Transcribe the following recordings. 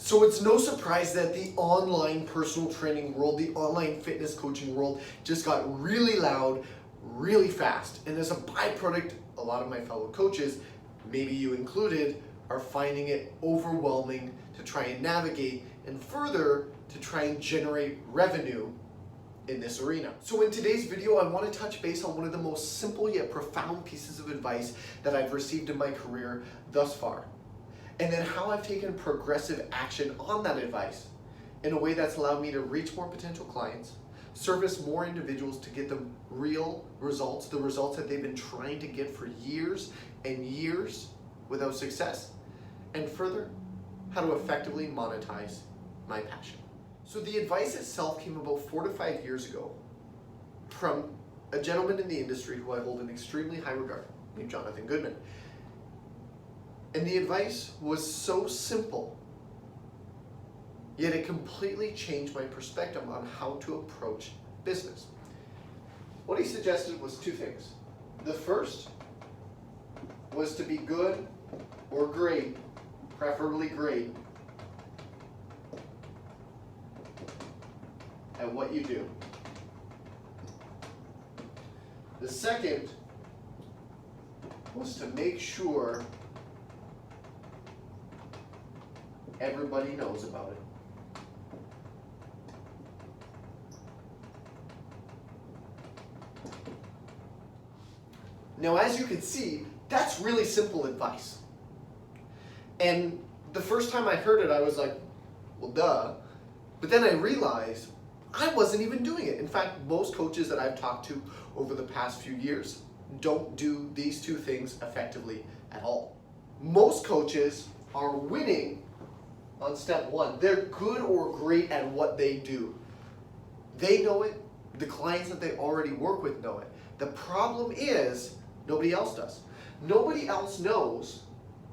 So it's no surprise that the online personal training world, the online fitness coaching world just got really loud, really fast. And as a byproduct, a lot of my fellow coaches, maybe you included, are finding it overwhelming to try and navigate and further to try and generate revenue in this arena. So in today's video, I want to touch base on one of the most simple yet profound pieces of advice that I've received in my career thus far. And then how I've taken progressive action on that advice in a way that's allowed me to reach more potential clients, service more individuals to get them real results, the results that they've been trying to get for years and years without success, and further, how to effectively monetize my passion. So the advice itself came about 4 to 5 years ago from a gentleman in the industry who I hold in extremely high regard, named Jon Goodman. And the advice was so simple, yet it completely changed my perspective on how to approach business. What he suggested was 2 things. The first was to be good or great, preferably great, at what you do. The second was to make sure everybody knows about it. Now, as you can see, that's really simple advice. And the first time I heard it, I was like, well, duh. But then I realized I wasn't even doing it. In fact, most coaches that I've talked to over the past few years don't do these 2 things effectively at all. Most coaches are winning on step 1. They're good or great at what they do. They know it. The clients that they already work with know it. The problem is nobody else does. Nobody else knows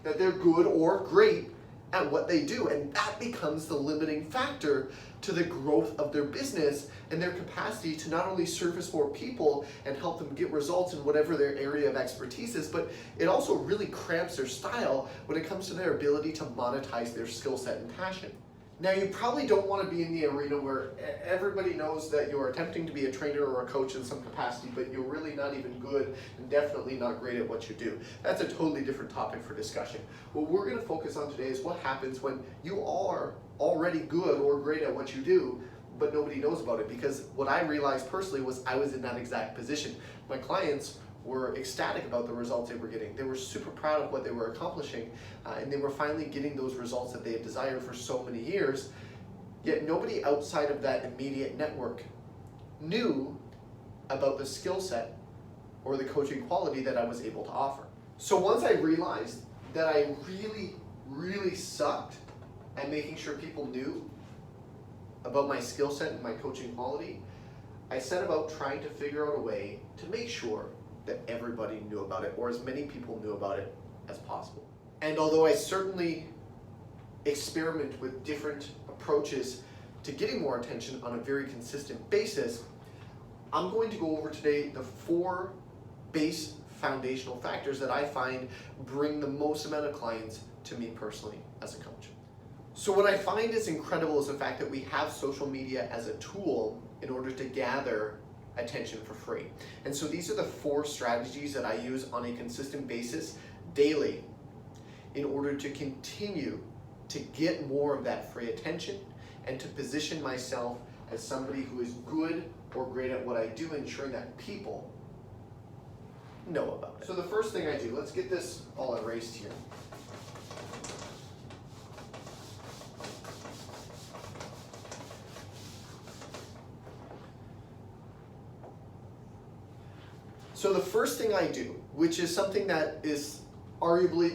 that they're good or great at what they do, and that becomes the limiting factor to the growth of their business and their capacity to not only service more people and help them get results in whatever their area of expertise is, but it also really cramps their style when it comes to their ability to monetize their skill set and passion. Now, you probably don't want to be in the arena where everybody knows that you're attempting to be a trainer or a coach in some capacity, but you're really not even good and definitely not great at what you do. That's a totally different topic for discussion. What we're going to focus on today is what happens when you are already good or great at what you do, but nobody knows about it. Because what I realized personally was I was in that exact position. My clients were ecstatic about the results they were getting. They were super proud of what they were accomplishing, and they were finally getting those results that they had desired for so many years, yet nobody outside of that immediate network knew about the skill set or the coaching quality that I was able to offer. So once I realized that I really sucked at making sure people knew about my skill set and my coaching quality, I set about trying to figure out a way to make sure that everybody knew about it, or as many people knew about it as possible. And although I certainly experiment with different approaches to getting more attention on a very consistent basis, I'm going to go over today the 4 base foundational factors that I find bring the most amount of clients to me personally as a coach. So what I find is incredible is the fact that we have social media as a tool in order to gather attention for free. And so these are the 4 strategies that I use on a consistent basis daily in order to continue to get more of that free attention and to position myself as somebody who is good or great at what I do, ensuring that people know about it. So the first thing I do, let's get this all erased here. So the first thing I do, which is something that is arguably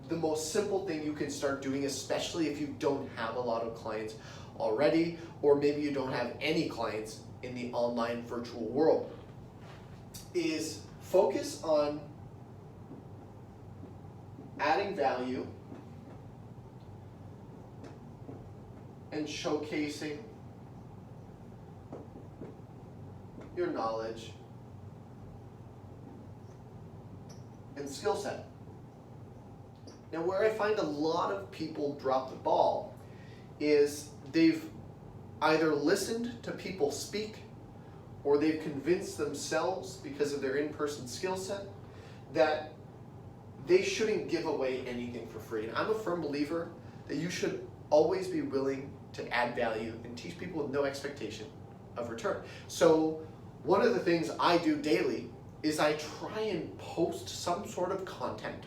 the most simple thing you can start doing, especially if you don't have a lot of clients already, or maybe you don't have any clients in the online virtual world, is focus on adding value and showcasing your knowledge and skill set. Now, where I find a lot of people drop the ball is they've either listened to people speak, or they've convinced themselves because of their in-person skill set that they shouldn't give away anything for free. And I'm a firm believer that you should always be willing to add value and teach people with no expectation of return. So one of the things I do daily is I try and post some sort of content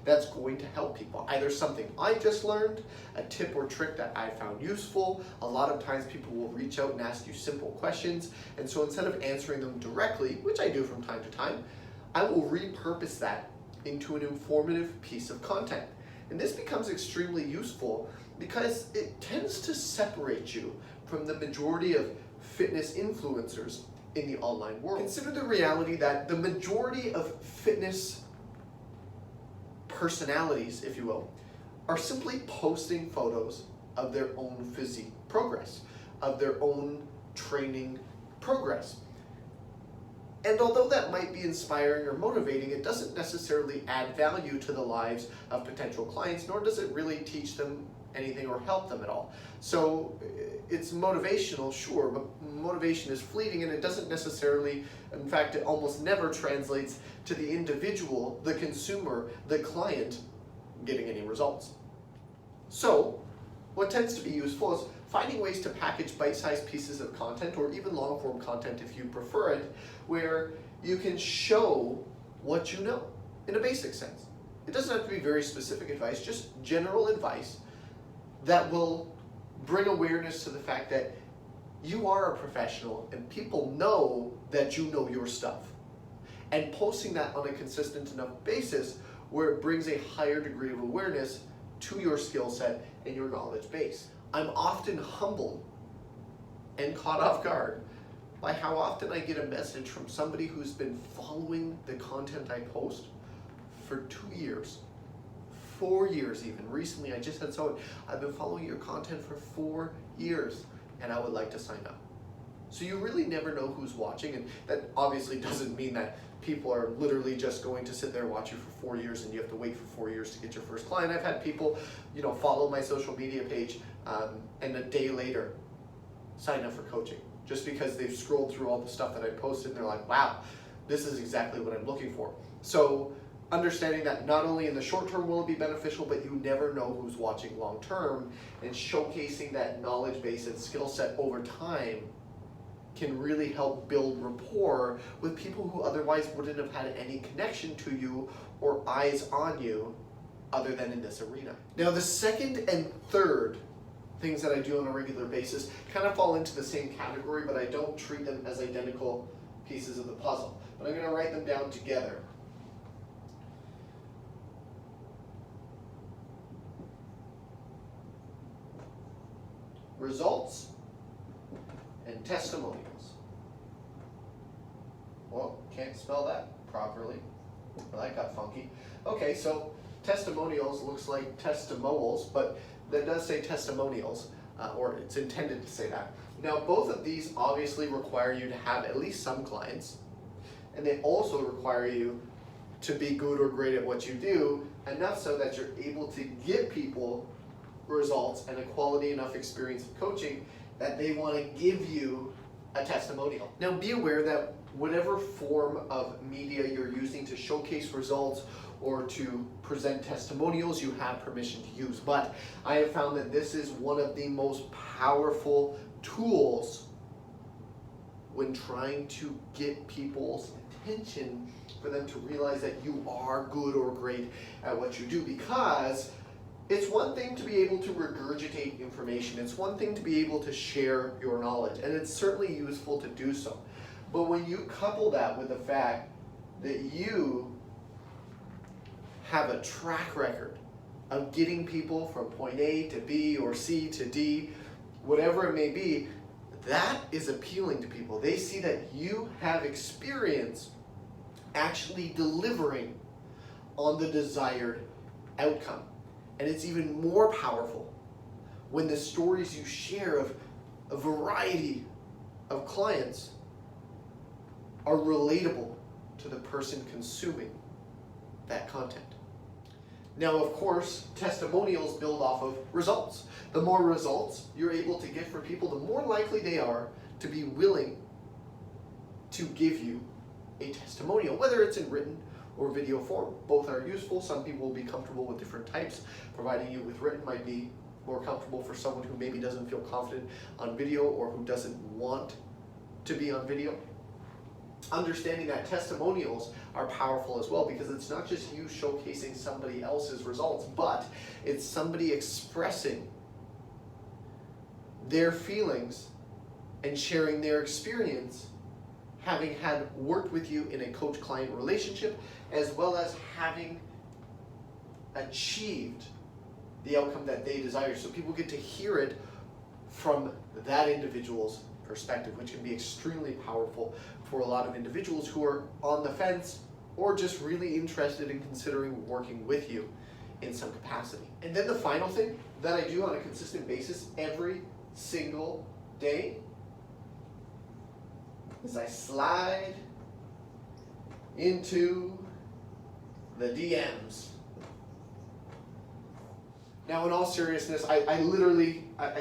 that's going to help people. Either something I just learned, a tip or trick that I found useful. A lot of times people will reach out and ask you simple questions, and so instead of answering them directly, which I do from time to time, I will repurpose that into an informative piece of content. And this becomes extremely useful because it tends to separate you from the majority of fitness influencers in the online world. Consider the reality that the majority of fitness personalities, if you will, are simply posting photos of their own physique progress, of their own training progress. And although that might be inspiring or motivating, it doesn't necessarily add value to the lives of potential clients, nor does it really teach them anything or help them at all. So it's motivational, sure, but motivation is fleeting, and it doesn't necessarily, in fact, it almost never translates to the individual, the consumer, the client getting any results. So what tends to be useful is finding ways to package bite-sized pieces of content, or even long-form content if you prefer it, where you can show what you know in a basic sense. It doesn't have to be very specific advice, just general advice that will bring awareness to the fact that you are a professional and people know that you know your stuff. And posting that on a consistent enough basis where it brings a higher degree of awareness to your skill set and your knowledge base. I'm often humbled and caught off guard by how often I get a message from somebody who's been following the content I post for 2 years, 4 years even. Recently I just had someone, I've been following your content for 4 years and I would like to sign up. So you really never know who's watching, and that obviously doesn't mean that people are literally just going to sit there and watch you for 4 years and you have to wait for 4 years to get your first client. I've had people, follow my social media page and a day later sign up for coaching just because they've scrolled through all the stuff that I posted and they're like, wow, this is exactly what I'm looking for. So understanding that not only in the short term will it be beneficial, but you never know who's watching long term, and showcasing that knowledge base and skill set over time can really help build rapport with people who otherwise wouldn't have had any connection to you or eyes on you other than in this arena. Now the second and third things that I do on a regular basis kind of fall into the same category, but I don't treat them as identical pieces of the puzzle. But I'm going to write them down together. Results and testimonials. Well, can't spell that properly. Well, that got funky. Okay, so testimonials looks like testimonials, but that does say testimonials, or it's intended to say that. Now, both of these obviously require you to have at least some clients, and they also require you to be good or great at what you do, enough so that you're able to give people results and a quality enough experience of coaching that they want to give you a testimonial. Now be aware that whatever form of media you're using to showcase results or to present testimonials, you have permission to use. But I have found that this is one of the most powerful tools when trying to get people's attention, for them to realize that you are good or great at what you do. Because it's one thing to be able to regurgitate information, it's one thing to be able to share your knowledge, and it's certainly useful to do so. But when you couple that with the fact that you have a track record of getting people from point A to B or C to D, whatever it may be, that is appealing to people. They see that you have experience actually delivering on the desired outcome. And it's even more powerful when the stories you share of a variety of clients are relatable to the person consuming that content. Now, of course, testimonials build off of results. The more results you're able to get for people, the more likely they are to be willing to give you a testimonial, whether it's in written or video form. Both are useful. Some people will be comfortable with different types. Providing you with written might be more comfortable for someone who maybe doesn't feel confident on video or who doesn't want to be on video. Understanding that testimonials are powerful as well, because it's not just you showcasing somebody else's results, but it's somebody expressing their feelings and sharing their experience, having had worked with you in a coach-client relationship, as well as having achieved the outcome that they desire. So people get to hear it from that individual's perspective, which can be extremely powerful for a lot of individuals who are on the fence or just really interested in considering working with you in some capacity. And then the final thing that I do on a consistent basis every single day is I slide into the DMs. Now, in all seriousness, I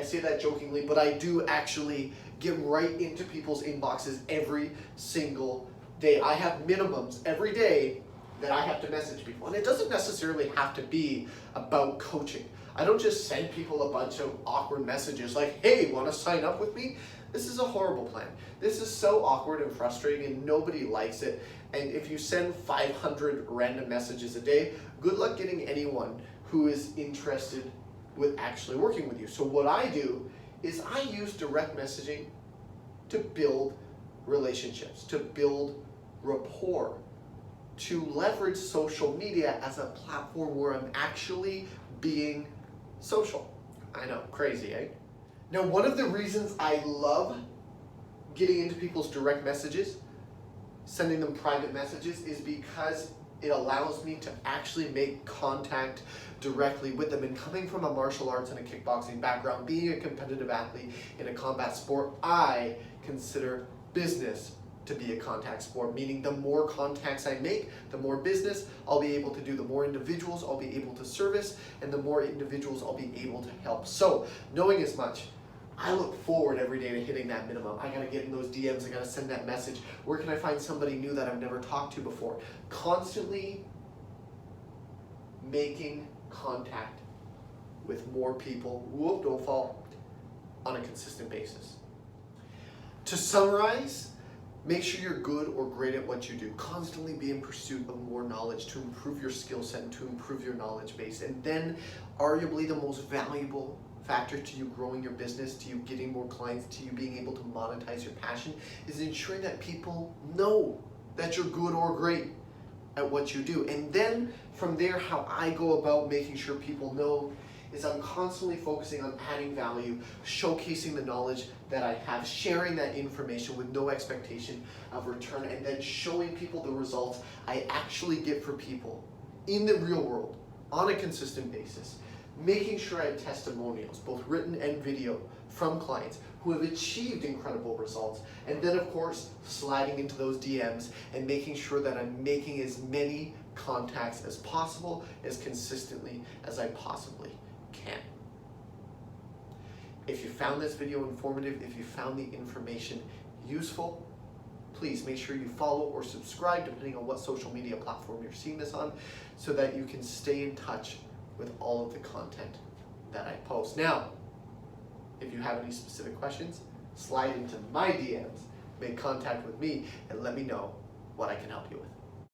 say that jokingly, but I do actually get right into people's inboxes every single day. I have minimums every day that I have to message people. And it doesn't necessarily have to be about coaching. I don't just send people a bunch of awkward messages like, hey, want to sign up with me? This is a horrible plan. This is so awkward and frustrating and nobody likes it. And if you send 500 random messages a day, good luck getting anyone who is interested with actually working with you. So what I do is I use direct messaging to build relationships, to build rapport, to leverage social media as a platform where I'm actually being social. I know, crazy, eh? Now, one of the reasons I love getting into people's direct messages, sending them private messages, is because it allows me to actually make contact directly with them. And coming from a martial arts and a kickboxing background, being a competitive athlete in a combat sport, I consider business to be a contact sport, meaning the more contacts I make, the more business I'll be able to do, the more individuals I'll be able to service, and the more individuals I'll be able to help. So, knowing as much, I look forward every day to hitting that minimum. I gotta get in those DMs, I gotta send that message. Where can I find somebody new that I've never talked to before? Constantly making contact with more people, whoop, don't fall, on a consistent basis. To summarize, make sure you're good or great at what you do. Constantly be in pursuit of more knowledge to improve your skill set and to improve your knowledge base. And then, arguably the most valuable factor to you growing your business, to you getting more clients, to you being able to monetize your passion, is ensuring that people know that you're good or great at what you do. And then from there, how I go about making sure people know is I'm constantly focusing on adding value, showcasing the knowledge that I have, sharing that information with no expectation of return, and then showing people the results I actually get for people in the real world on a consistent basis. Making sure I have testimonials, both written and video, from clients who have achieved incredible results. And then, of course, sliding into those DMs and making sure that I'm making as many contacts as possible, as consistently as I possibly can. If you found this video informative, if you found the information useful, please make sure you follow or subscribe, depending on what social media platform you're seeing this on, so that you can stay in touch with all of the content that I post. Now, if you have any specific questions, slide into my DMs, make contact with me, and let me know what I can help you with.